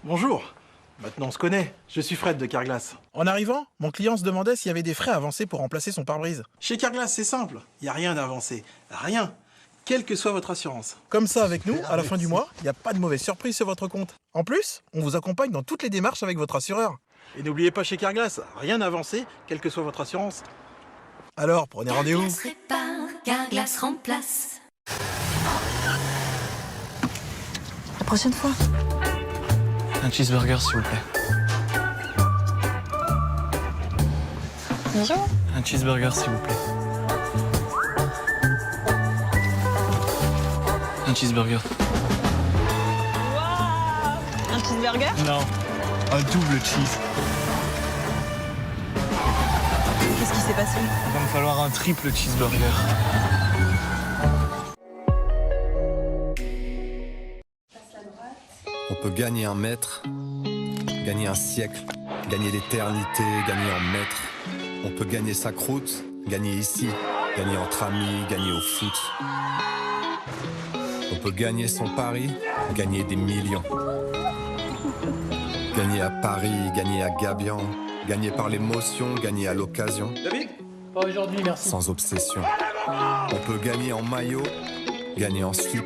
Bonjour. Maintenant on se connaît, je suis Fred de Carglass. En arrivant, mon client se demandait s'il y avait des frais avancés pour remplacer son pare-brise. Chez Carglass, c'est simple, il n'y a rien d'avancé. Rien. Quelle que soit votre assurance. Comme ça, avec nous, à la fin du mois, il n'y a pas de mauvaise surprise sur votre compte. En plus, on vous accompagne dans toutes les démarches avec votre assureur. Et n'oubliez pas chez Carglass, rien d'avancé, quelle que soit votre assurance. Alors, prenez rendez-vous. Carglass répare, Carglass remplace. La prochaine fois. Un cheeseburger, s'il vous plaît. Bonjour. Un cheeseburger, s'il vous plaît. Un cheeseburger. Waouh! Un cheeseburger? Non, un double cheese. Qu'est-ce qui s'est passé? Il va me falloir un triple cheeseburger. On peut gagner un mètre, gagner un siècle, gagner l'éternité, gagner en mètres. On peut gagner sa croûte, gagner ici, gagner entre amis, gagner au foot. On peut gagner son pari, gagner des millions. Gagner à Paris, gagner à Gabian, gagner par l'émotion, gagner à l'occasion. David? Pas aujourd'hui, merci. Sans obsession. On peut gagner en maillot, gagner en slip.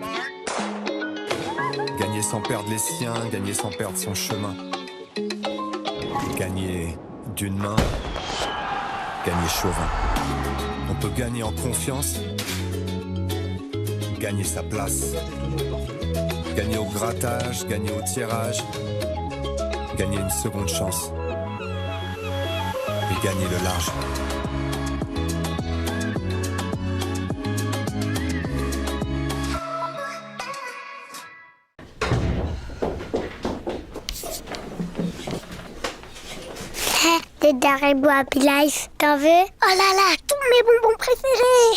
Gagner sans perdre les siens, gagner sans perdre son chemin. Gagner d'une main, gagner chauvin. On peut gagner en confiance, gagner sa place. Gagner au grattage, gagner au tirage, gagner une seconde chance. Et gagner le large. Des Haribo Happy Life, t'en veux? Oh là là, tous mes bonbons préférés!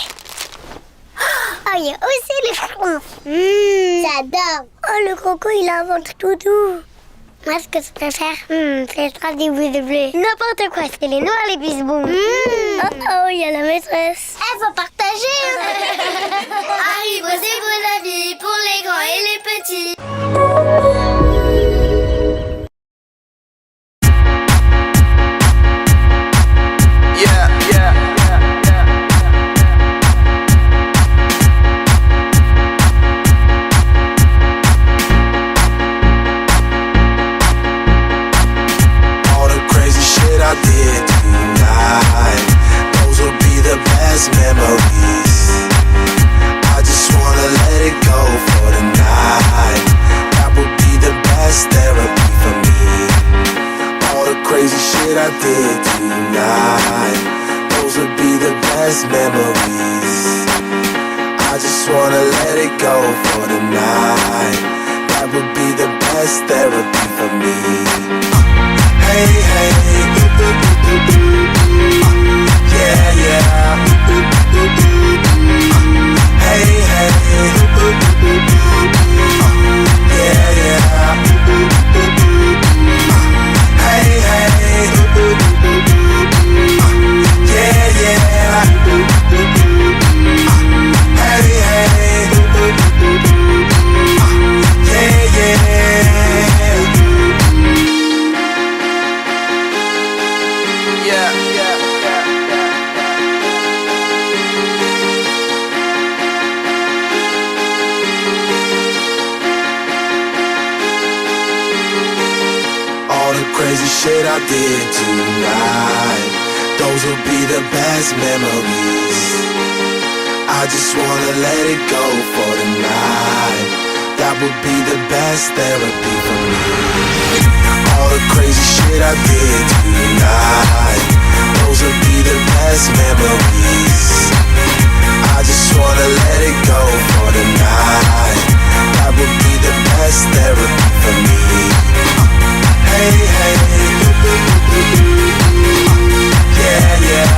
Oh, il y a aussi les fronts! J'adore! Oh, le croco, il a un ventre tout doux! Moi, ce que je préfère, c'est le strap des boules de bleu. N'importe quoi, c'est les noirs les plus bons. Oh oh, il y a la maîtresse. Elle faut partager! Haribo, c'est vos avis pour les grands et les petits. I did tonight, those would be the best memories. I just wanna let it go for the night. That would be the best therapy for me. Hey, hey, yeah, yeah. Hey, hey, yeah, yeah. Hey, hey, yeah, yeah. Hey, hey, yeah, yeah. Yeah, yeah, yeah, yeah. All the crazy shit I did tonight, those will be the best memories. I just wanna let it go for the night. That would be the best therapy for me. All the crazy shit I did tonight, those will be the best memories. I just wanna let it go for the night. That would be the best therapy for me. Hey, hey, yeah, yeah.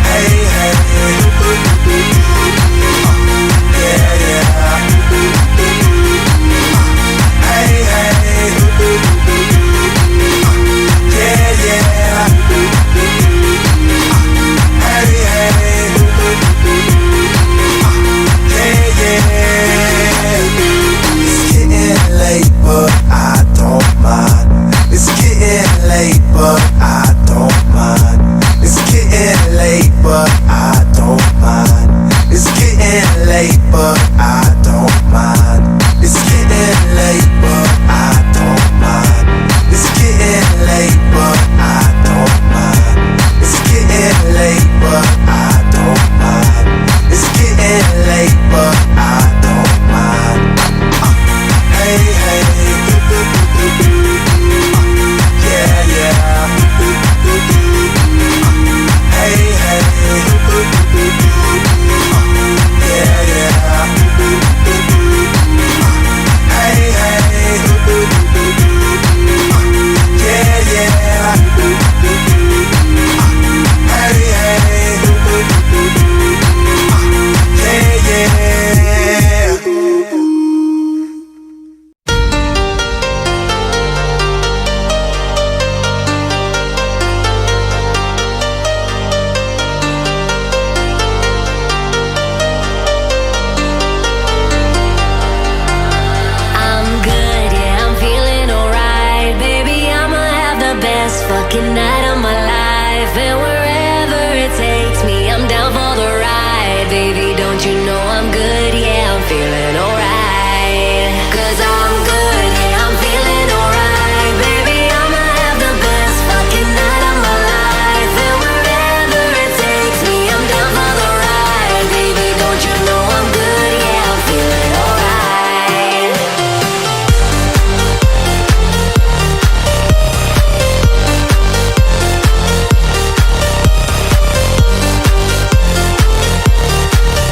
Hey, hey, yeah, yeah. Hey, hey, yeah, yeah. Hey, hey. but I don't mind. It's getting late, but I don't mind. It's getting late, but I don't mind. It's getting late, but I don't mind. It's getting late, but I don't mind. Hey, hey, yeah, yeah. Hey, hey, yeah, yeah. Hey, hey, yeah, yeah. Hey, hey, yeah, yeah. I'm good, yeah, I'm feeling alright. Baby, I'ma have the best fucking night of my life. And wherever it takes me, I'm down for the ride. Baby, don't you know I'm good, yeah, I'm feeling alright. 'Cause I'm good, yeah, I'm feeling alright. Baby, I'ma have the best fucking night of my life. And wherever it takes me, I'm down for the ride. Baby, don't you know I'm good, yeah, I'm feeling alright.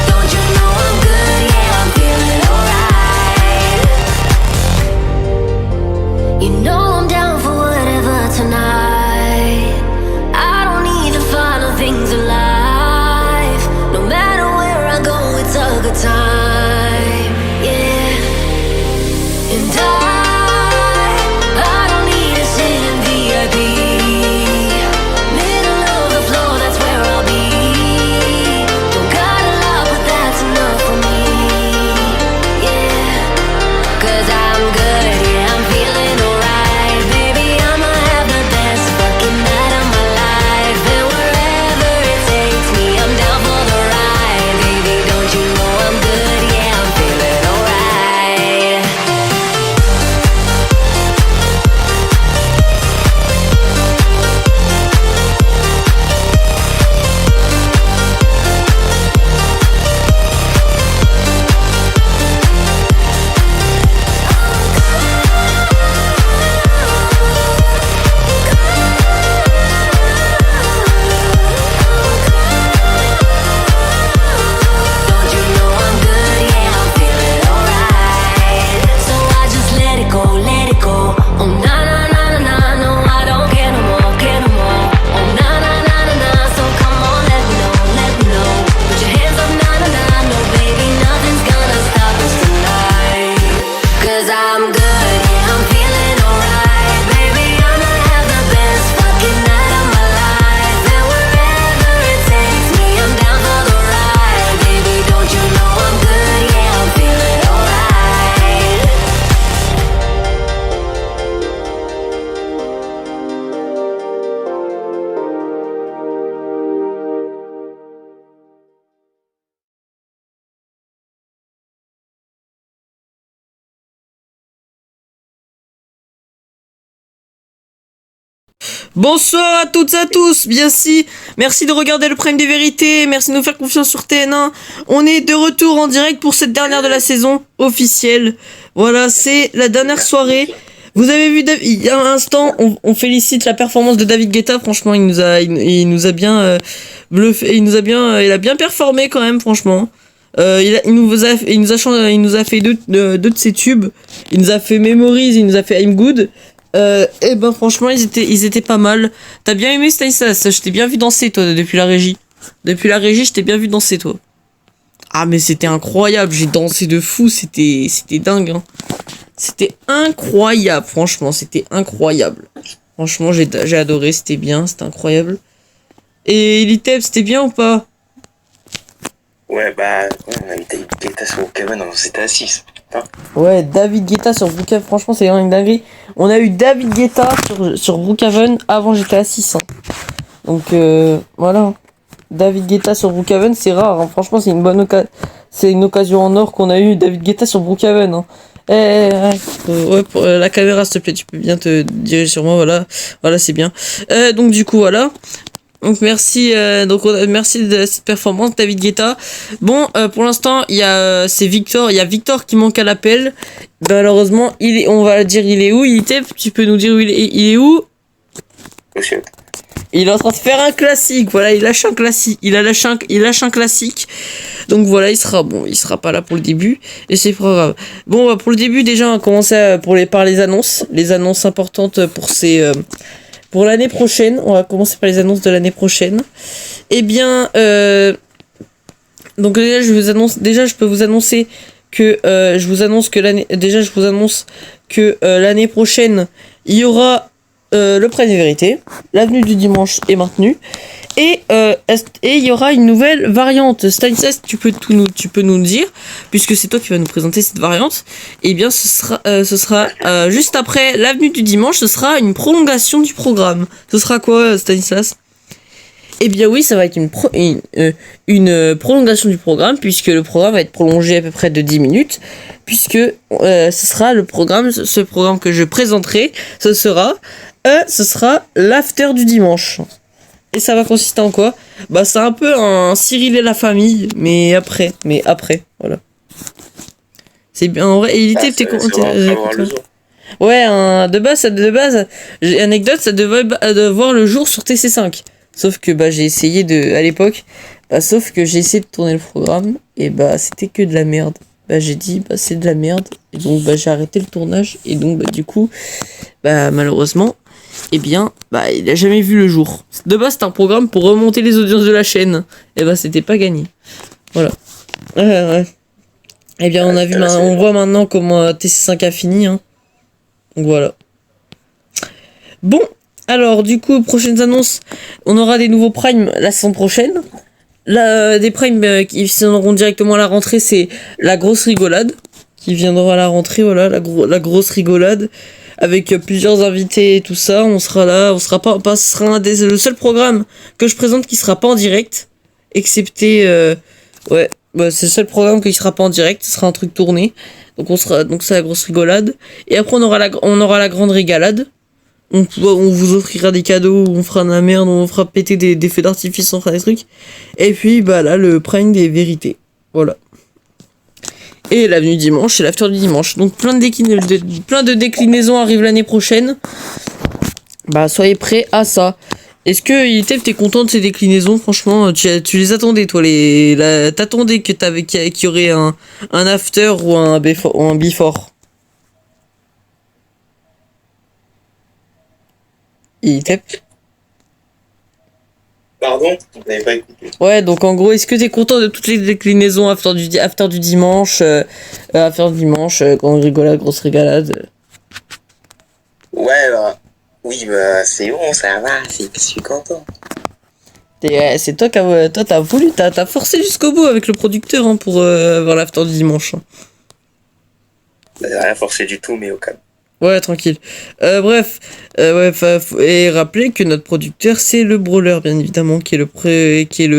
Don't you know I'm good? Yeah, I'm feeling alright. You know I'm down for whatever tonight. I don't need the final things of life. No matter where I go, it's a good time. Yeah. And I don't need to sit in VIP. Middle of the floor, that's where I'll be. Don't got a lot, but that's enough for me. Yeah. 'Cause I'm good, yeah, I'm feeling alright. Baby, I'ma have the best fucking night of my life. And wherever it takes me, I'm down for the ride. Baby, don't you know I'm good, yeah, I'm feeling alright. Don't you know I'm good? Yeah, I'm feeling alright. So I just let it go, let it go. Oh na na na na na, no, I don't care no more, care no more. Oh na na na na na, so come on, let me know, let me know. Put your hands up, na na na, no baby, nothing's gonna stop us tonight. 'Cause I'm good, yeah, I'm feeling alright. Baby, I'ma have the best fucking night of my life. And wherever it takes me, I'm down for the ride. Baby, don't you know I'm good? Yeah, I'm feeling alright. Bonsoir à toutes et à tous, merci de regarder le Prime des Vérités, merci de nous faire confiance sur TN1. On est de retour en direct pour cette dernière de la saison officielle. Voilà, c'est la dernière soirée. Vous avez vu, il y a un instant, on félicite la performance de David Guetta. Franchement, il nous a bien bluffé, il a bien performé quand même, franchement. Il nous a fait deux de ses tubes. Il nous a fait Memories, il nous a fait I'm Good. Et ben franchement ils étaient pas mal. T'as bien aimé Stanislas? Je t'ai bien vu danser toi depuis la régie. Depuis la régie je t'ai bien vu danser toi. Ah mais c'était incroyable, j'ai dansé de fou, c'était dingue hein. C'était incroyable, franchement c'était incroyable. Franchement j'ai adoré, c'était bien, c'était incroyable. Et Liteb c'était bien ou pas? Ouais bah on a mis David Guetta sur Brookhaven, on était à 6. Ouais, David Guetta sur Brookhaven, franchement c'est une dinguerie. On a eu David Guetta sur Brookhaven avant GTA 6 hein. Donc voilà. David Guetta sur Brookhaven, c'est rare. Hein. Franchement, c'est une occasion en or qu'on a eu. David Guetta sur Brookhaven. Hein. La caméra, s'il te plaît, tu peux bien te diriger sur moi. Voilà, c'est bien. Donc du coup, voilà. Donc merci de cette performance, David Guetta. Bon, pour l'instant, il y a Victor qui manque à l'appel. Malheureusement, on va dire il est où? Tu peux nous dire où il est où? Monsieur. Il est en train de faire un classique. Voilà, il lâche un classique. Il lâche un classique. Donc voilà, il sera pas là pour le début et c'est pas grave. Bon, pour le début déjà, on va commencer par les annonces importantes pour l'année prochaine. On va commencer par les annonces de l'année prochaine. Eh bien, donc déjà, je peux vous annoncer que l'année prochaine, il y aura le Prime de Vérité, l'avenue du dimanche est maintenue, et il y aura une nouvelle variante. Stanislas, tu peux nous le dire, puisque c'est toi qui vas nous présenter cette variante. Eh bien, ce sera juste après l'avenue du dimanche, ce sera une prolongation du programme. Ce sera quoi, Stanislas? Eh bien oui, ça va être une prolongation du programme, puisque le programme va être prolongé à peu près de 10 minutes, puisque ce sera ce programme que je présenterai, ce sera l'after du dimanche. Et ça va consister en quoi? Bah c'est un peu un Cyril et la famille, mais après, voilà. C'est bien en vrai, et t'es content. Ouais, de base, j'ai anecdote, ça devait voir le jour sur TC5. Sauf que j'ai essayé à l'époque, j'ai essayé de tourner le programme, et c'était que de la merde. J'ai dit c'est de la merde, et donc j'ai arrêté le tournage, et donc du coup, malheureusement, eh bien, il a jamais vu le jour. De base, c'était un programme pour remonter les audiences de la chaîne. Et c'était pas gagné. Voilà. Ouais. Eh bien, on voit maintenant comment TC5 a fini. Hein. Donc voilà. Bon, alors du coup, prochaines annonces. On aura des nouveaux primes la saison prochaine. Des primes qui viendront directement à la rentrée, c'est la grosse rigolade. Qui viendra à la rentrée, voilà, la grosse rigolade. Avec plusieurs invités et tout ça, on sera là, ce sera le seul programme que je présente qui sera pas en direct, excepté, c'est le seul programme qui sera pas en direct, ce sera un truc tourné, donc c'est la grosse rigolade, et après on aura la grande régalade, on vous offrira des cadeaux, on fera de la merde, on fera péter des feux d'artifice, on fera des trucs, et puis là, le prime des vérités, voilà. Et l'avenue dimanche, c'est l'after du dimanche. Donc plein de déclinaisons arrivent l'année prochaine. Soyez prêts à ça. Est-ce que Itef, t'es content de ces déclinaisons? Franchement, tu les attendais, toi. T'attendais qu'il y aurait un after ou un before. Itef. Pardon, vous n'avez pas écouté. Ouais, donc en gros, est-ce que t'es content de toutes les déclinaisons after du dimanche, grande rigolade, grosse régalade? Ouais, oui, c'est bon, ça va, je suis content. C'est toi t'as voulu, t'as forcé jusqu'au bout avec le producteur pour avoir l'after du dimanche. Rien forcé du tout, mais au calme. Ouais, tranquille. Bref, et rappelez que notre producteur, c'est le Brawler, bien évidemment, qui est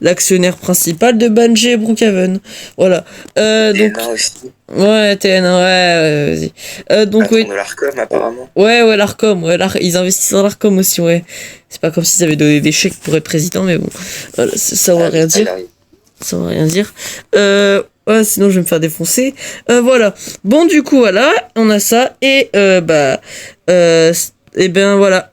l'actionnaire principal de Bungie et Brookhaven. Voilà. Donc. Aussi. Ouais, TN1, ouais, vas-y. Donc, de l'Arcom, apparemment. Ouais, l'Arcom, ils investissent dans l'Arcom aussi, ouais. C'est pas comme s'ils avaient donné des chèques pour être président, mais bon. Voilà, ça va rien dire. Ça va rien dire. Ouais, sinon je vais me faire défoncer. Voilà. Bon, du coup, voilà, on a ça. Et et ben voilà.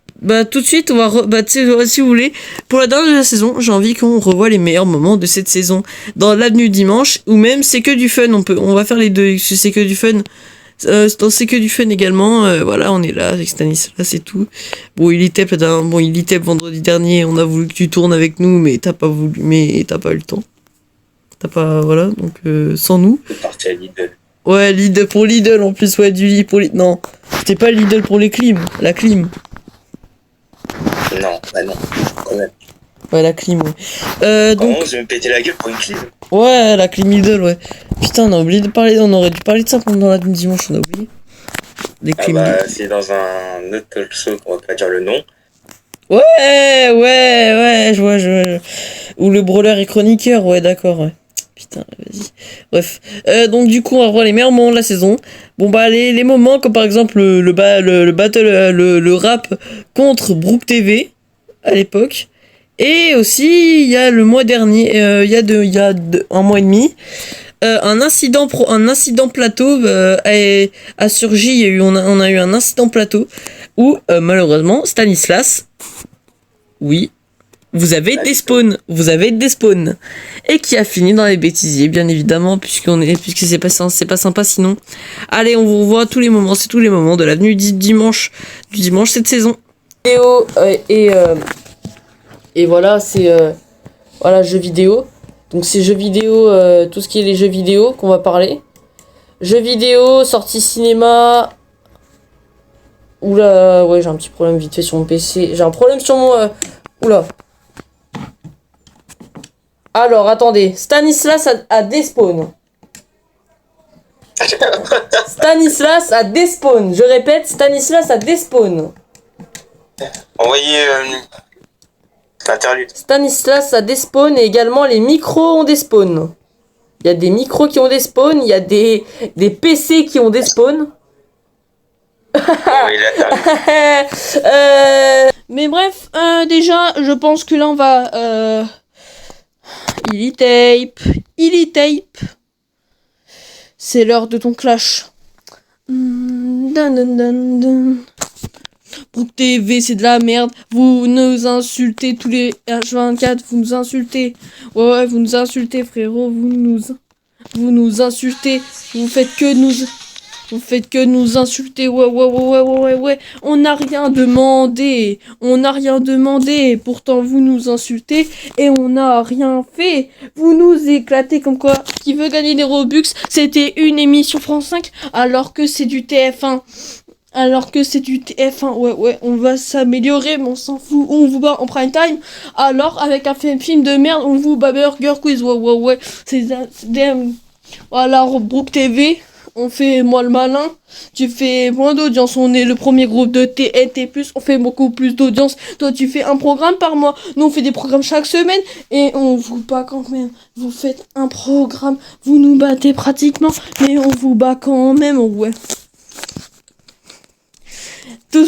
Tout de suite, on va si vous voulez, pour la dernière de la saison, j'ai envie qu'on revoie les meilleurs moments de cette saison dans l'avenue dimanche, ou même c'est que du fun. On va faire les deux. C'est que du fun. Dans C'est que du fun également. Voilà, on est là avec Stanislas, c'est tout. Bon, il était vendredi dernier. On a voulu que tu tournes avec nous, mais t'as pas eu le temps. Voilà, donc sans nous. C'est parti à Lidl. Ouais, Lidl en plus, ouais, du lit pour Lidl. Non, c'était pas Lidl pour la clim. Non, non, quand même. Ouais, la clim, ouais. Donc... je vais me péter la gueule pour une clim. Ouais, la clim Lidl, ouais. Putain, on aurait dû parler de ça pendant la dimanche, on a oublié. Des clim Lidl. C'est dans un autre talk show, on va pas dire le nom. Ouais, je vois. Ou le brawler et chroniqueur, ouais, d'accord, ouais. Putain, vas-y. Bref. Donc, du coup, on va revoir les meilleurs moments de la saison. Bon, bah, les moments, comme par exemple le battle, le rap contre Brook TV, à l'époque. Et aussi, il y a le mois dernier, il y a un mois et demi, un incident plateau a surgi. On a eu un incident plateau où, malheureusement, Stanislas, oui, vous avez des spawns, et qui a fini dans les bêtisiers, bien évidemment, puisque c'est pas sympa sinon. Allez, on vous revoit tous les moments, c'est tous les moments de l'avenue du dimanche cette saison. Et voilà, c'est voilà, jeux vidéo. Donc c'est jeux vidéo, tout ce qui est les jeux vidéo qu'on va parler. Jeux vidéo, sortie cinéma. Oula, ouais, j'ai un petit problème vite fait sur mon PC. J'ai un problème sur mon... Oula. Alors, attendez. Stanislas a despawn. Stanislas a despawn. Je répète, Stanislas a despawn. Envoyez l'interlude. Stanislas a despawn et également les micros ont despawn. Il y a des micros qui ont despawn, il y a des PC qui ont despawn. Mais bref, déjà, je pense que là on va... Illy Tape. C'est l'heure de ton clash. Brook TV, c'est de la merde. Vous nous insultez tous les H24, vous nous insultez. Ouais, vous nous insultez, frérot. Vous nous insultez. Vous faites que nous insulter. Ouais. On n'a rien demandé. Pourtant, vous nous insultez et on n'a rien fait. Vous nous éclatez comme quoi. Qui veut gagner des Robux? C'était une émission France 5 alors que c'est du TF1. Ouais, on va s'améliorer, mais on s'en fout. On vous bat en prime time. Alors, avec un film de merde, on vous bat Burger Quiz. Ouais. C'est voilà, Brook TV. On fait moi le malin, tu fais moins d'audience, on est le premier groupe de TNT+, on fait beaucoup plus d'audience, toi tu fais un programme par mois, nous on fait des programmes chaque semaine, et on vous bat quand même, vous faites un programme, vous nous battez pratiquement, mais on vous bat quand même, ouais.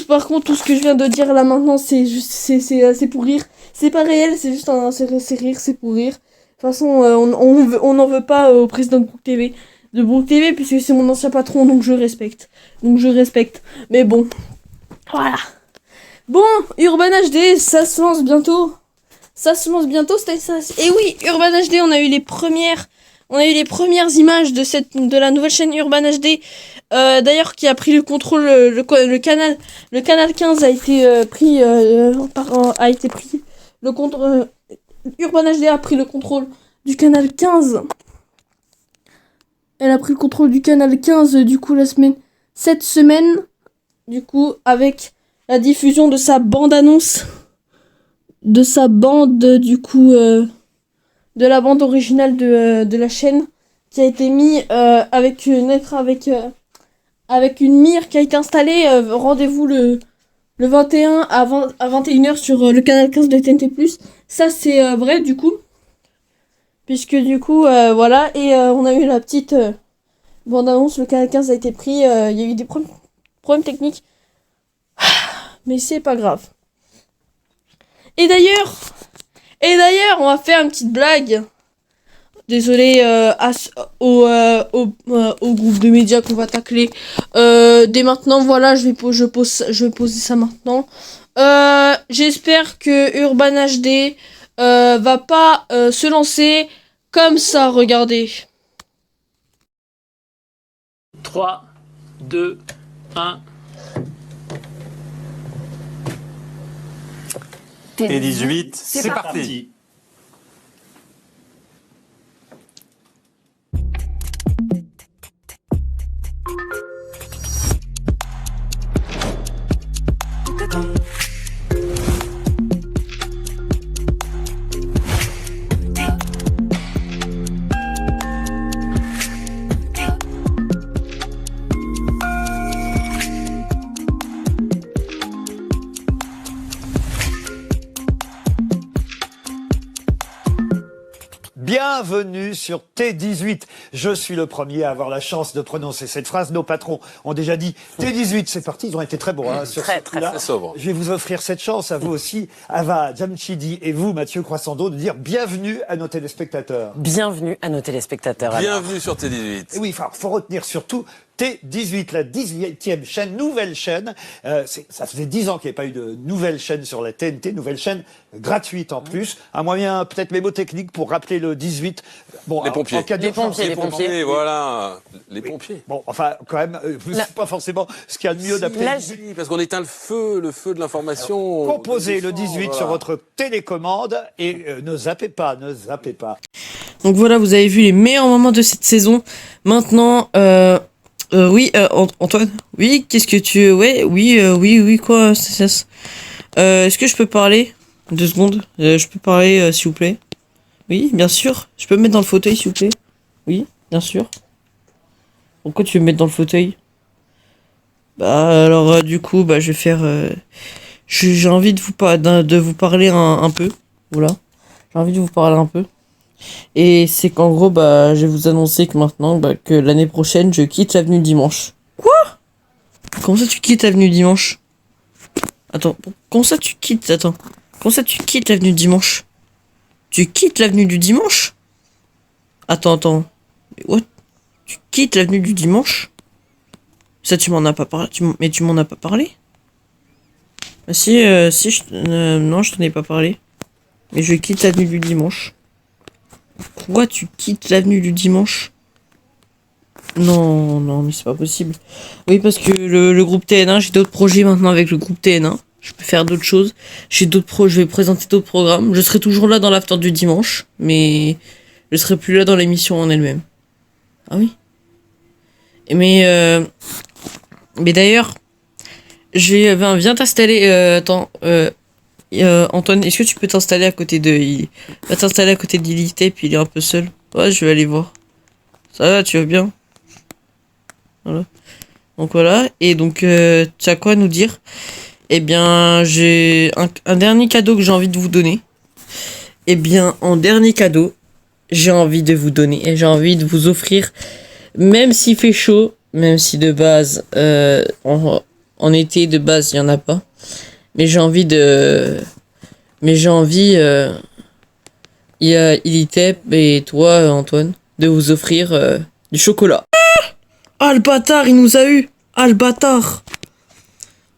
Par contre, tout ce que je viens de dire là maintenant, c'est juste, c'est pour rire, c'est pas réel, c'est juste c'est rire, c'est pour rire. De toute façon, on n'en veut pas au président de Brook TV, puisque c'est mon ancien patron, donc je respecte. Mais bon, voilà. Bon, Urban HD, ça se lance bientôt. Et oui, Urban HD, on a eu les premières images de la nouvelle chaîne Urban HD. D'ailleurs, qui a pris le contrôle, le canal 15 a été pris le contrôle. Urban HD a pris le contrôle du canal 15. Elle a pris le contrôle du canal 15, du coup, cette semaine, du coup, avec la diffusion de sa bande-annonce, de la bande originale de la chaîne, qui a été mise avec une mire qui a été installée. Rendez-vous le 21 à 21h sur le canal 15 de TNT+. Ça, c'est vrai, du coup. Puisque du coup, voilà, et on a eu la petite bande-annonce, le canal 15 a été pris, il y a eu des problèmes techniques, mais c'est pas grave. Et d'ailleurs, on va faire une petite blague. Désolé au groupe de médias qu'on va tacler. Dès maintenant, voilà, je vais poser ça maintenant. J'espère que Urban HD va pas se lancer comme ça, regardez. 3, 2, 1. Et 18, c'est parti. bienvenue sur T18. Je suis le premier à avoir la chance de prononcer cette phrase. Nos patrons ont déjà dit T18, c'est parti. Ils ont été très bons sur ce coup-là. Très sobre. Je vais vous offrir cette chance à vous aussi, Ava Jamchidi et vous, Mathieu Croissando, de dire bienvenue à nos téléspectateurs. Bienvenue à nos téléspectateurs. Bienvenue sur T18. Et oui, faut retenir surtout T18, la 18e chaîne, nouvelle chaîne. Ça faisait 10 ans qu'il n'y avait pas eu de nouvelle chaîne sur la TNT, nouvelle chaîne gratuite en plus. Un moyen peut-être mémotechnique pour rappeler le 18. Bon, les pompiers. En cas Les pompiers. Voilà. Les pompiers. Bon, enfin, quand même, c'est pas forcément ce qu'il y a de mieux d'appeler. Si, parce qu'on éteint le feu de l'information. Composez le 18 sur votre télécommande et ne zappez pas. Donc voilà, vous avez vu les meilleurs moments de cette saison. Maintenant, oui, Antoine. Oui, qu'est-ce que tu... Ouais, oui, quoi, c'est ça. Est-ce que je peux parler 2 secondes. Je peux parler, s'il vous plaît. Oui, bien sûr. Je peux me mettre dans le fauteuil, s'il vous plaît. Oui, bien sûr. Pourquoi tu veux me mettre dans le fauteuil? Bah, alors, du coup, bah, je vais faire... j'ai envie de vous parler un peu. Voilà. J'ai envie de vous parler un peu. Et c'est qu'en gros, bah, je vais vous annoncer que maintenant, bah, que l'année prochaine, je quitte l'avenue Dimanche. Quoi? Comment ça tu quittes l'avenue Dimanche? Attends, comment ça tu quittes? Attends. Comment ça tu quittes l'avenue Dimanche? Tu quittes l'avenue du Dimanche? Attends. What? Tu quittes l'avenue du Dimanche? Ça, tu m'en as pas parlé. Mais tu m'en as pas parlé? Bah si, non, je t'en ai pas parlé. Mais je quitte l'avenue du Dimanche. Pourquoi tu quittes l'avenue du Dimanche? Non, mais c'est pas possible. Oui, parce que le groupe TN1, j'ai d'autres projets maintenant avec le groupe TN1. Je peux faire d'autres choses. Je vais présenter d'autres programmes. Je serai toujours là dans l'after du dimanche, mais je serai plus là dans l'émission en elle-même. Ah oui. Mais d'ailleurs, viens t'installer. Attends. Antoine, est-ce que tu peux t'installer à côté de... Va t'installer à côté d'Ilité, puis il est un peu seul. Ouais, je vais aller voir. Ça va, tu vas bien? Voilà. Donc voilà, et donc tu as quoi à nous dire? Eh bien, j'ai un dernier cadeau que j'ai envie de vous donner. Eh bien, en dernier cadeau, j'ai envie de vous donner, et j'ai envie de vous offrir, même s'il fait chaud, même si de base, en été, de base, il n'y en a pas. Mais j'ai envie, il y a Ilitep et toi, Antoine, de vous offrir du chocolat. Ah, le bâtard, il nous a eu. Ah, le bâtard.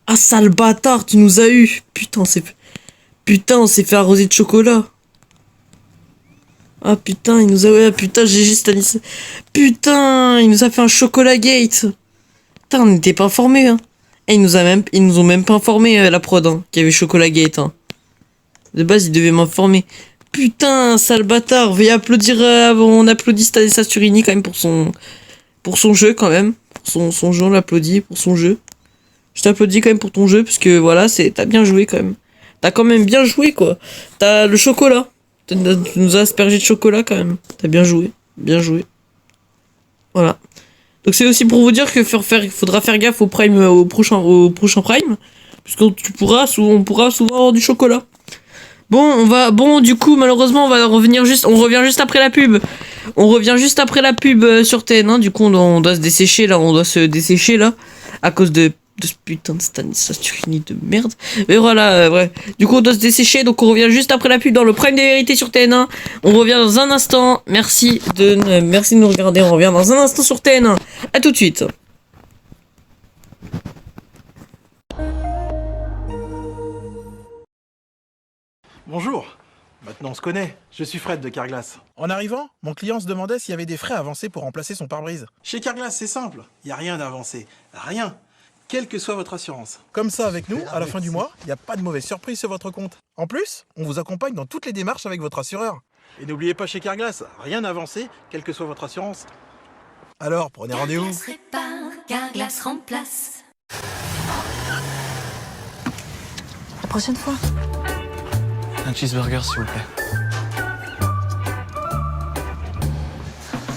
Ah, sale bâtard, tu nous as eu. Putain, on s'est fait arroser de chocolat. Ah, putain, il nous a... Ouais, putain, GG Stanis. Putain, il nous a fait un chocolat gate. Putain, on n'était pas informés, hein. Et ils nous ont même pas informé la prod, hein, qu'il y avait Chocolat Gate, hein. De base, ils devaient m'informer. Putain, sale bâtard. Veuillez applaudir, on applaudit Stanislas Turini quand même pour son jeu quand même. Pour son jeu, on l'applaudit pour son jeu. Je t'applaudis quand même pour ton jeu, parce que voilà, t'as bien joué quand même. T'as quand même bien joué, quoi. T'as le chocolat. Tu nous as aspergé de chocolat quand même. T'as bien joué. Bien joué. Voilà. Donc c'est aussi pour vous dire que il faudra faire gaffe au prochain Prime, puisque on pourra souvent avoir du chocolat. Bon, du coup, malheureusement, on revient juste après la pub. On revient juste après la pub sur TN1. Du coup, on doit se dessécher là, à cause de ce putain de Stanislas Turini de merde. Mais voilà, ouais. Du coup, on doit se dessécher, donc on revient juste après la pub dans le Prime des vérités sur TN1. On revient dans un instant. Merci de nous regarder. On revient dans un instant sur TN1. À tout de suite. Bonjour. Maintenant on se connaît. Je suis Fred de Carglass. En arrivant, mon client se demandait s'il y avait des frais avancés pour remplacer son pare-brise. Chez Carglass, c'est simple. Il n'y a rien d'avancé. Rien. Quelle que soit votre assurance. Comme ça, avec nous, à la fin du mois, il n'y a pas de mauvaise surprise sur votre compte. En plus, on vous accompagne dans toutes les démarches avec votre assureur. Et n'oubliez pas chez Carglass, rien d'avancé, quelle que soit votre assurance. Alors, prenez rendez-vous. Carglass répare, Carglass remplace. La prochaine fois. Un cheeseburger, s'il vous plaît.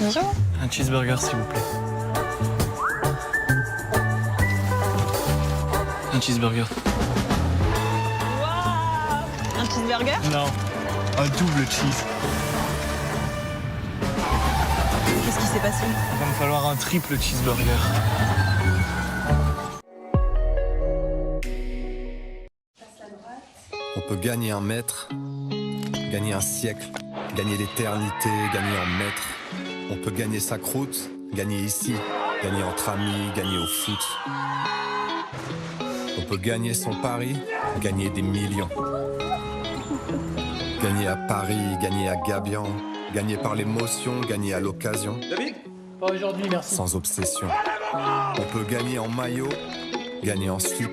Bonjour. Un cheeseburger, s'il vous plaît. Un cheeseburger. Wow. Un cheeseburger? Non, un double cheese. Qu'est-ce qui s'est passé? Il va me falloir un triple cheeseburger. On peut gagner un mètre, gagner un siècle, gagner l'éternité, gagner en maître. On peut gagner sa croûte, gagner ici, gagner entre amis, gagner au foot. On peut gagner son pari, gagner des millions. Gagner à Paris, gagner à Gabian, gagner par l'émotion, gagner à l'occasion. David? Pas aujourd'hui, merci. Sans obsession. On peut gagner en maillot, gagner en slip.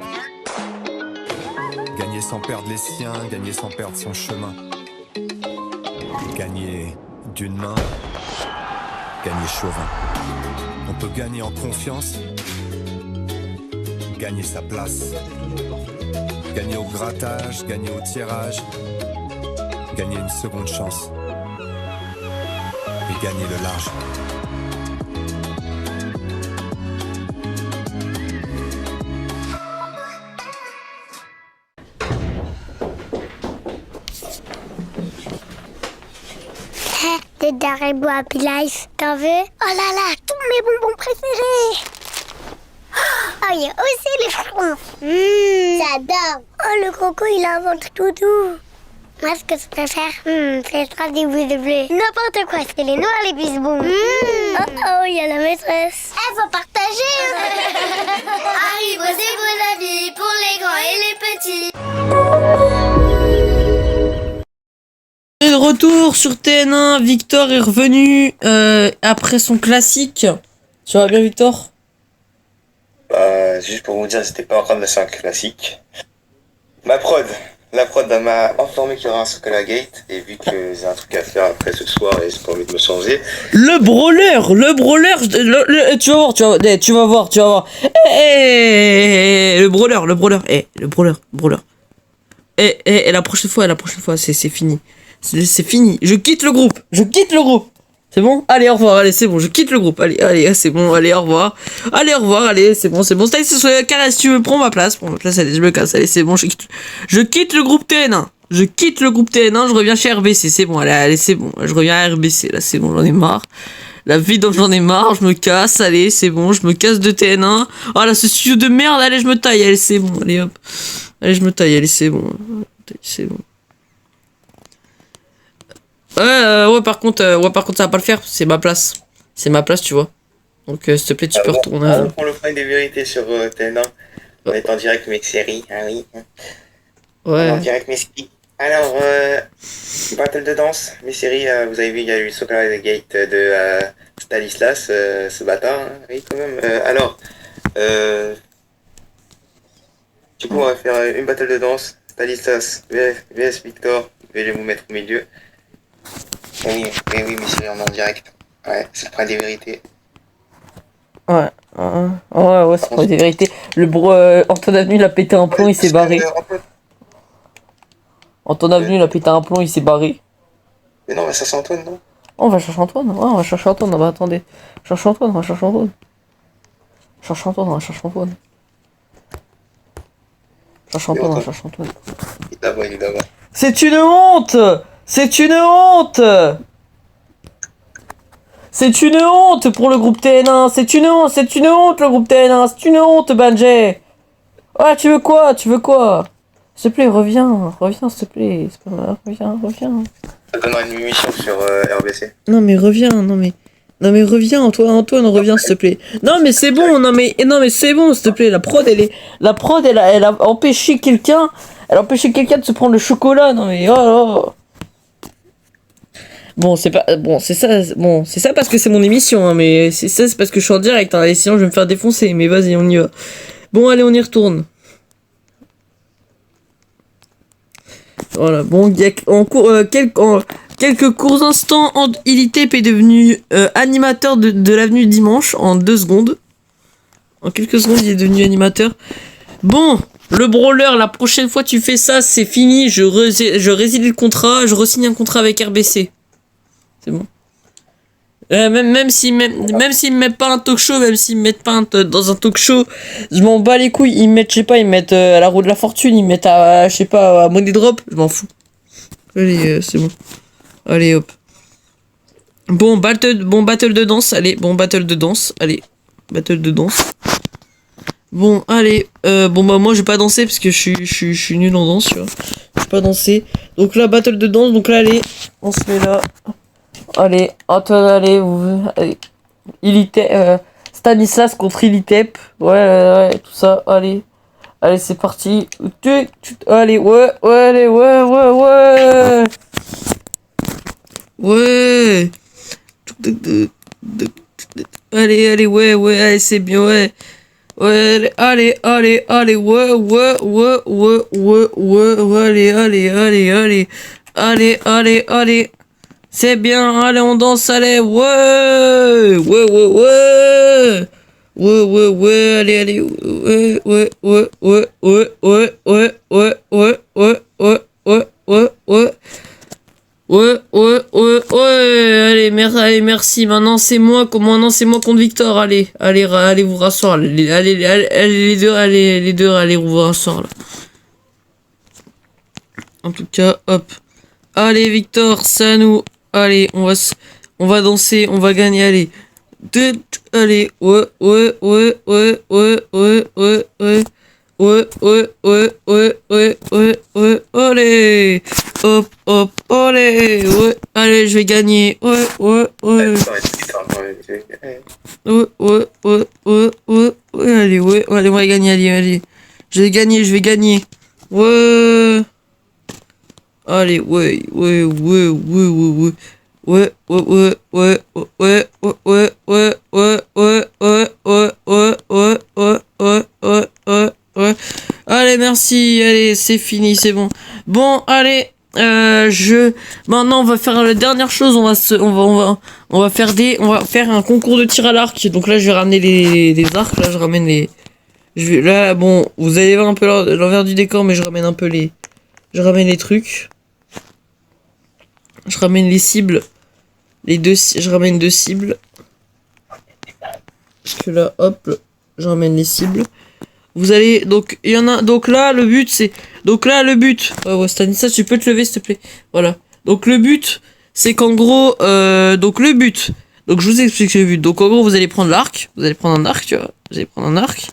Gagner sans perdre les siens, gagner sans perdre son chemin. Gagner d'une main, gagner chauvin. On peut gagner en confiance, gagner sa place. Gagner au grattage, gagner au tirage, gagner une seconde chance. Et gagner le large. Des Haribo Happy Life, t'en veux? Oh là là, tous mes bonbons préférés. Oh, il y a aussi les fruits. J'adore. Oh, le coco, il a un ventre tout doux. Moi, ce que je préfère, c'est trop des bouts de bleu. N'importe quoi, c'est les noirs les plus bons. Oh, oh, il y a la maîtresse. Elle faut partager. Haribo, c'est bon la vie pour les grands et les petits. Et de retour sur TN1, Victor est revenu après son classique. Tu vas bien, Victor? Juste pour vous dire, c'était pas en train de faire un classique. La prod m'a informé qu'il y aura un Sokola Gate, et vu que j'ai un truc à faire après ce soir et j'ai pas envie de me changer. Le brawler, tu vas voir. Le brawler. Et la prochaine fois, c'est fini. C'est fini. Je quitte le groupe. C'est bon? Allez, au revoir. Allez, c'est bon. Je quitte le groupe. Allez, c'est bon. Allez, au revoir. Allez, c'est bon. Stanis, Caresse, tu prends ma place. Allez, je me casse. Allez, c'est bon. Je quitte le groupe TN1. Je reviens chez RBC. C'est bon. Allez, c'est bon. Je reviens à RBC. Là, c'est bon. J'en ai marre. La vie dont j'en ai marre. Je me casse. Allez, c'est bon. Je me casse de TN1. Oh là, ce studio de merde. Allez, je me taille. Allez, c'est bon. Allez, hop. Allez, je me taille. Allez, c'est bon. C'est bon. Ouais, par contre, ça va pas le faire. C'est ma place, tu vois. Donc, s'il te plaît, tu peux retourner. On prend le point des vérités sur TN1. On est en direct mes séries. Ah oui. Ouais. On est en direct mes séries. Alors, battle de danse, mes séries. Vous avez vu, il y a eu Sokola Gate de Stanislas, ce bâtard. Hein. Oui, quand même. Du coup, on va faire une battle de danse. Stanislas vs Victor. Je vais vous mettre au milieu. Oui, mes séries, on est en direct. Ouais, c'est le point des vérités. Ouais, c'est pas des vérités. Antoine Avenue, il a pété un plomb, il s'est barré. Antoine Avenue, il a pété un plomb, il s'est barré. Mais non, on va chercher Antoine, non? On va chercher Antoine. Ouais, on va chercher Antoine. Bah attendez. On va chercher Antoine. Il est d'abord. C'est une honte pour le groupe TN1. C'est une honte le groupe TN1. C'est une honte, Banjay. Ah, tu veux quoi? S'il te plaît, reviens, s'il te plaît. Reviens. Ça donnera une émission sur RBC. Non mais reviens, Antoine, reviens s'il te plaît. Non mais c'est bon, c'est bon s'il te plaît. La prod elle a empêché quelqu'un. De se prendre le chocolat. Non mais oh. C'est ça parce que c'est mon émission, hein, mais c'est parce que je suis en direct, hein, et sinon je vais me faire défoncer. Mais vas-y, on y va. Bon, allez, on y retourne. Voilà, bon, quelques courts instants, Ilitep est devenu animateur de l'avenue Dimanche en 2 secondes. En quelques secondes, il est devenu animateur. Bon, le brawler, la prochaine fois tu fais ça, c'est fini. Je résilie le contrat, je re-signe un contrat avec RBC. C'est bon. Même s'ils me mettent pas un talk show, dans un talk show, je m'en bats les couilles. Ils mettent à la roue de la fortune, ils mettent à Money Drop, je m'en fous. Allez, c'est bon. Allez, hop. Bon, battle de danse, allez. Bon, battle de danse, allez. Battle de danse. Bon, allez. Bon, bah, moi, je vais pas danser parce que je suis nul en danse, tu vois. Je vais pas danser. Donc là, battle de danse. Donc là, allez. On se met là. Allez. Antoine, allez. Allez. Stanislas contre Ilitep. Ouais, tout ça. Allez. Allez, c'est parti. Allez, ouais. Ouais. Allez, ouais, allez, c'est bien, ouais. Ouais, allez, ouais, allez. C'est bien, allez, on danse, allez, ouais, allez, allez, merci. Maintenant, c'est moi contre Victor. Allez, vous rasseoir. Allez, les deux, allez, vous rasseoir, là. En tout cas, hop. Allez, Victor, c'est à nous. Allez, on va danser, on va gagner, allez. Allez, ouais. Allez, hop, allez, ouais, allez, je vais gagner, ouais, allez, on va gagner, allez, je vais gagner, ouais, allez, ouais, allez, merci, allez, c'est fini, c'est bon. Bon, allez, maintenant on va faire la dernière chose, on va faire un concours de tir à l'arc. Donc là, je vais ramener les arcs, là, là, bon, vous allez voir un peu l'envers du décor, mais je ramène les trucs. Je ramène les cibles. Je ramène 2 cibles. Parce que là, hop, je ramène les cibles. Vous allez, donc, il y en a, donc là, le but, ouais, Stanislas, tu peux te lever, s'il te plaît. Voilà. Donc, le but, c'est qu'en gros, donc, je vous explique le but. Donc, en gros, vous allez prendre l'arc. Vous allez prendre un arc, tu vois. Vous allez prendre un arc.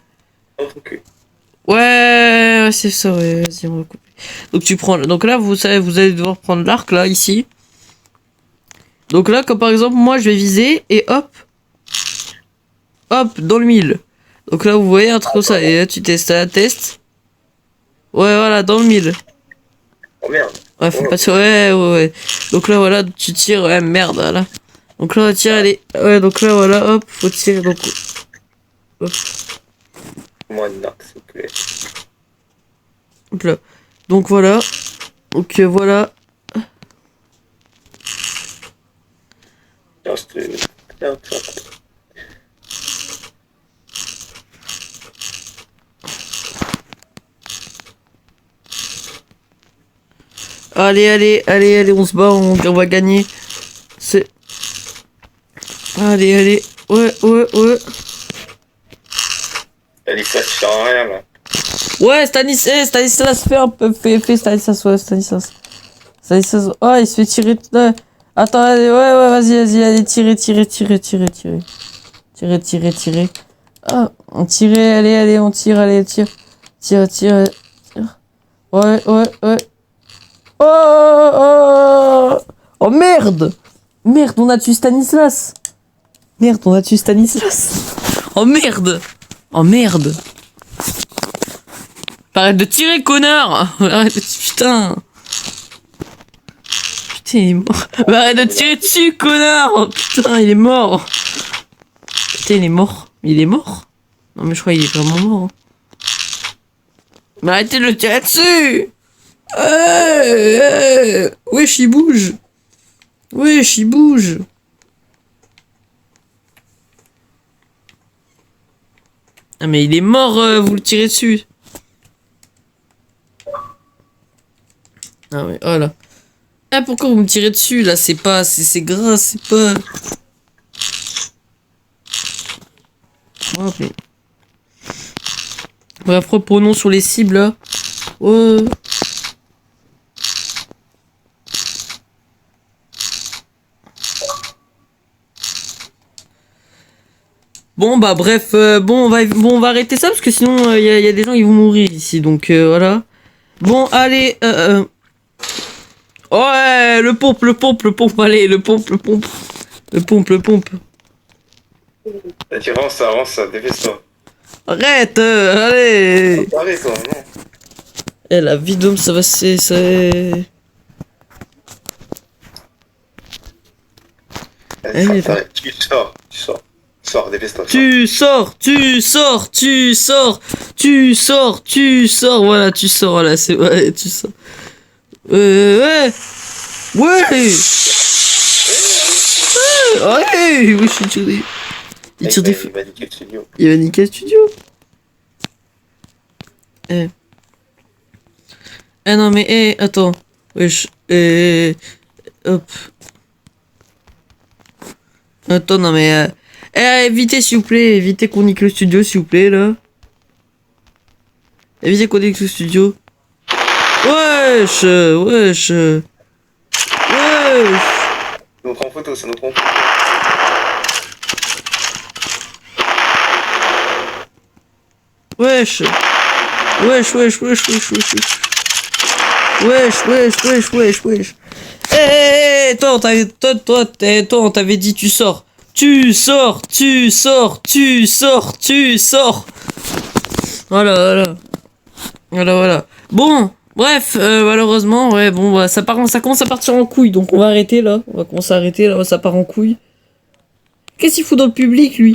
Ouais, c'est ça, ouais, vas-y, on va couper. Donc, donc là, vous allez devoir prendre l'arc, là, ici. Donc là, comme par exemple, moi, je vais viser, et hop, dans le mille. Donc là, vous voyez un truc comme ça, et là, tu testes la test. Ouais, voilà, dans le mille. Oh merde. Ouais, faut pas tirer, ouais. Donc là, voilà, tu tires, ouais, merde, voilà. Donc là, on va tirer, allez. Ouais, donc là, voilà, hop, faut tirer, donc. Hop. Moi, une arc, s'il vous plaît. Hop là. Donc voilà. Donc voilà. Allez, on se bat, on va gagner. Allez, ouais. Stanislas, tu sers à rien, là. Ouais, Stanislas, fais Stanislas, ouais, Stanislas, oh, il se fait tirer. Attends, allez, ouais, vas-y, allez, tirez. Ah, on tire, allez, on tire, allez, tire. Ouais. Oh, merde, on a tué Stanislas. Oh, merde. Arrête de tirer, connard. Putain, il est mort. Arrête de tirer dessus, connard. Oh, putain, il est mort. Putain, il est mort. Non, mais je crois qu'il est vraiment mort. Mais arrêtez de le tirer dessus. Wesh, il bouge. Ah, mais il est mort, vous le tirez dessus. Ah ouais, voilà. Ah, pourquoi vous me tirez dessus, là? C'est gras, c'est pas... Ok. Bref, reprenons sur les cibles, là. Ouais. Bon bah bref, bon on va arrêter ça parce que sinon il y a des gens qui vont mourir ici, donc voilà. Bon allez, ouais le pompe, allez le pompe. Tu rances ça, dépêche-toi. Arrête, allez. Arrête toi, non. Eh la vie d'homme ça va c'est. Tu sors, dépêche-toi. Tu sors, voilà, tu sors, voilà, c'est ouais, tu sors. Ouais. Ouais, je suis tiré. Il tire des feux. Il va niquer le studio. Il va niquer le studio. Non mais attends. Wesh. Hop. Attends, non mais... évitez s'il vous plaît, évitez qu'on nique le studio s'il vous plaît là. Évitez qu'on nique le studio. Wesh. Nous prend photo, ça nous prend. Wesh. Toi, on t'avait dit tu sors. Voilà. Bon, bref, malheureusement, ouais, bon, bah, ça commence à partir en couille, donc on va arrêter là. On va commencer à arrêter là, ça part en couille. Qu'est-ce qu'il fout dans le public, lui?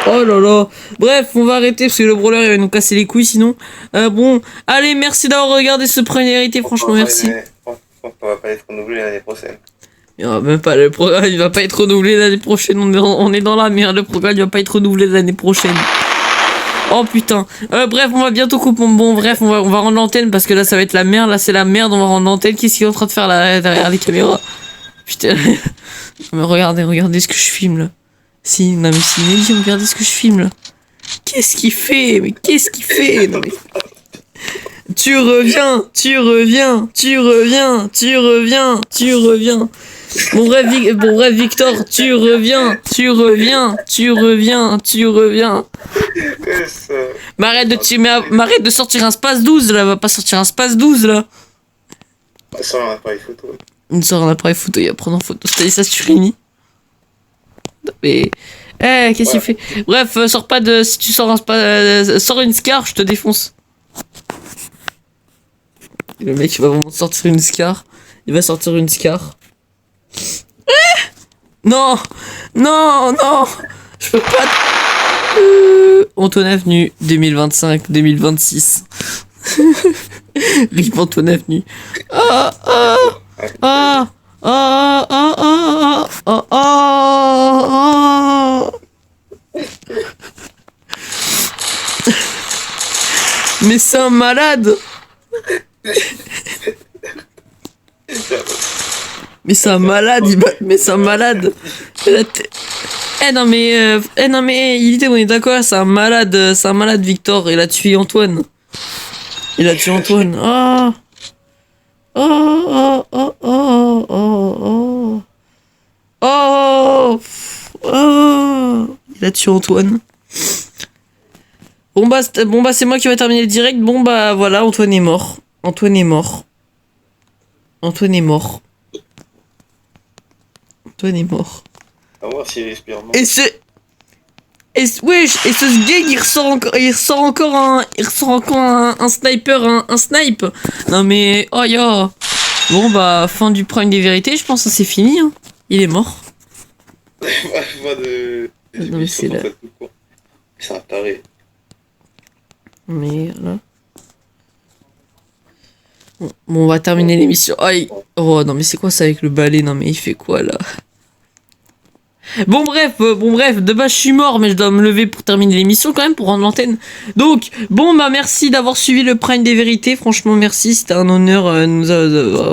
Oh là là. Bref, on va arrêter parce que le brawler il va nous casser les couilles sinon. Bon, allez, merci d'avoir regardé ce premier vérité, franchement merci. On va pas être renouvelé l'année prochaine. Il va même pas, le programme il va pas être renouvelé l'année prochaine, on est dans la merde, le programme il va pas être renouvelé l'année prochaine. Oh putain. Bref, on va bientôt couper. Bon, bref, on va rendre l'antenne parce que là ça va être la merde, là c'est la merde, on va rendre l'antenne. Qu'est-ce qu'il est en train de faire là derrière les caméras? Putain. Mais regardez ce que je filme là. Si, non mais si, Nelly, regardez ce que je filme là. Qu'est-ce qu'il fait? Mais qu'est-ce qu'il fait? Non mais... Tu reviens. Bon bref, Victor, tu reviens. Mais arrête de sortir un space 12 là, va pas sortir un space 12 là. On sort un appareil photo. On sort un appareil photo, il va prendre en photo. Ça sur Rini. Mais... qu'est-ce qu'il fait? Bref, sors pas de... Si tu sors sors une Scar, je te défonce. Le mec, il va vraiment sortir une Scar. Il va sortir une Scar. Non. Je peux pas... Antoine Avenue 2025-2026. RIP Antoine Avenue. Mais c'est un malade. Mais c'est un malade, mais c'est un malade. Non mais il était, on est d'accord, c'est un malade Victor, il a tué Antoine. Il a tué Antoine. Bon bah c'est moi qui vais terminer le direct. Bon bah voilà, Antoine est mort. On va voir s'il respire. Et ce gang il ressort encore un sniper, un snipe. Non mais oh yo. Bon bah fin du prime des vérités, je pense que c'est fini hein. Il est mort. Non mais c'est là. C'est un taré. Mais là. Bon, on va terminer l'émission. Oh non mais c'est quoi ça avec le balai? Non mais il fait quoi là? Bon bref, de base je suis mort mais je dois me lever pour terminer l'émission quand même, pour rendre l'antenne. Donc, bon bah merci d'avoir suivi le Prime des vérités, franchement merci, c'était un honneur de nous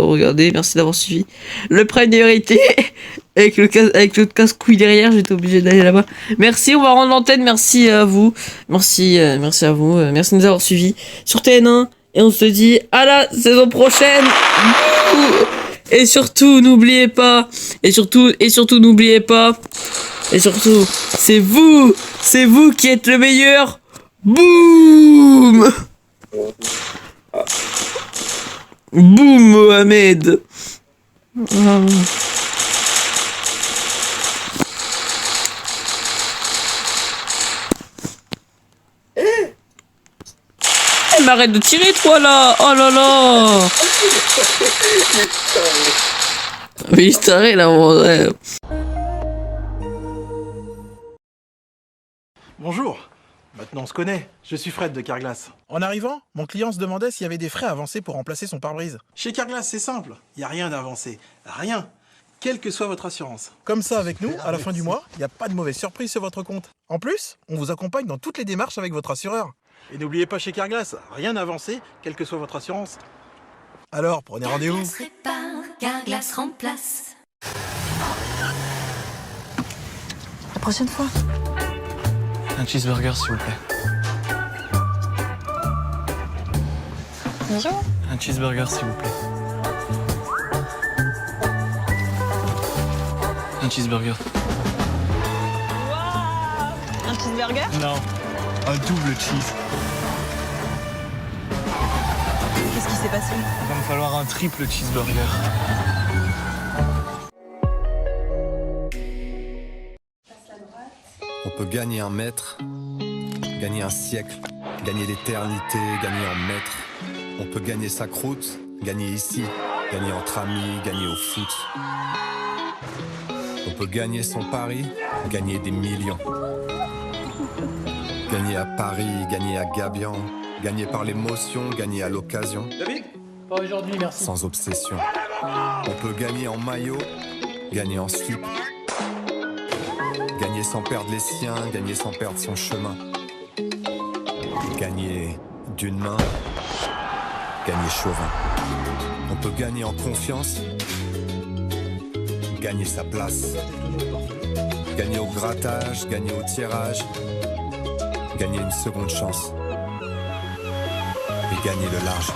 regarder, merci d'avoir suivi le Prime des vérités. Avec le casse-couille derrière, j'étais obligé d'aller là-bas. Merci, on va rendre l'antenne, merci à vous. Merci à vous, merci de nous avoir suivis sur TN1. Et on se dit à la saison prochaine. Et surtout, n'oubliez pas. Et surtout, n'oubliez pas. Et surtout, c'est vous qui êtes le meilleur. Boum! Boum, Mohamed. Mais arrête de tirer, toi, là. Oh là là. Oui, c'est taré, là, mon rêve. Bonjour. Maintenant on se connaît. Je suis Fred de Carglass. En arrivant, mon client se demandait s'il y avait des frais avancés pour remplacer son pare-brise. Chez Carglass, c'est simple. Il n'y a rien d'avancé. Rien. Quelle que soit votre assurance. Comme ça, avec nous, à la fin du mois, il n'y a pas de mauvaise surprise sur votre compte. En plus, on vous accompagne dans toutes les démarches avec votre assureur. Et n'oubliez pas chez Carglass, rien d'avancé, quelle que soit votre assurance. Alors, prenez rendez-vous. Carglass remplace. La prochaine fois. Un cheeseburger, s'il vous plaît. Bonjour. Un cheeseburger, s'il vous plaît. Un cheeseburger. Un cheeseburger? Non, un double cheese. Qu'est-ce qui s'est passé? Il va me falloir un triple cheeseburger. On peut gagner un mètre, gagner un siècle, gagner l'éternité, gagner en mètres. On peut gagner sa croûte, gagner ici, gagner entre amis, gagner au foot. On peut gagner son pari, gagner des millions. Gagner à Paris, gagner à Gabian, gagner par l'émotion, gagner à l'occasion. David? Pas aujourd'hui, merci. Sans obsession. On peut gagner en maillot, gagner en slip. Gagner sans perdre les siens, gagner sans perdre son chemin. Gagner d'une main, gagner chauvin. On peut gagner en confiance, gagner sa place. Gagner au grattage, gagner au tirage, gagner une seconde chance. Et gagner le large.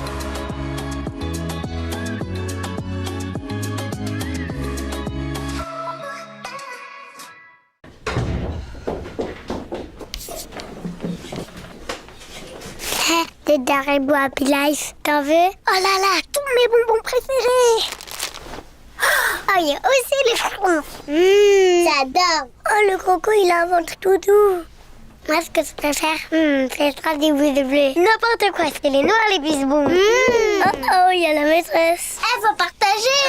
Des Haribo Happy Life. T'en veux? Oh là là, tous mes bonbons préférés. Oh, il y a aussi les fronces. J'adore. Oh, le croco, il a un ventre tout doux. Moi, ce que je préfère, c'est trop des boules bleues. N'importe quoi, c'est les noirs, les bisbons. Oh, il y a la maîtresse. Elle faut partager.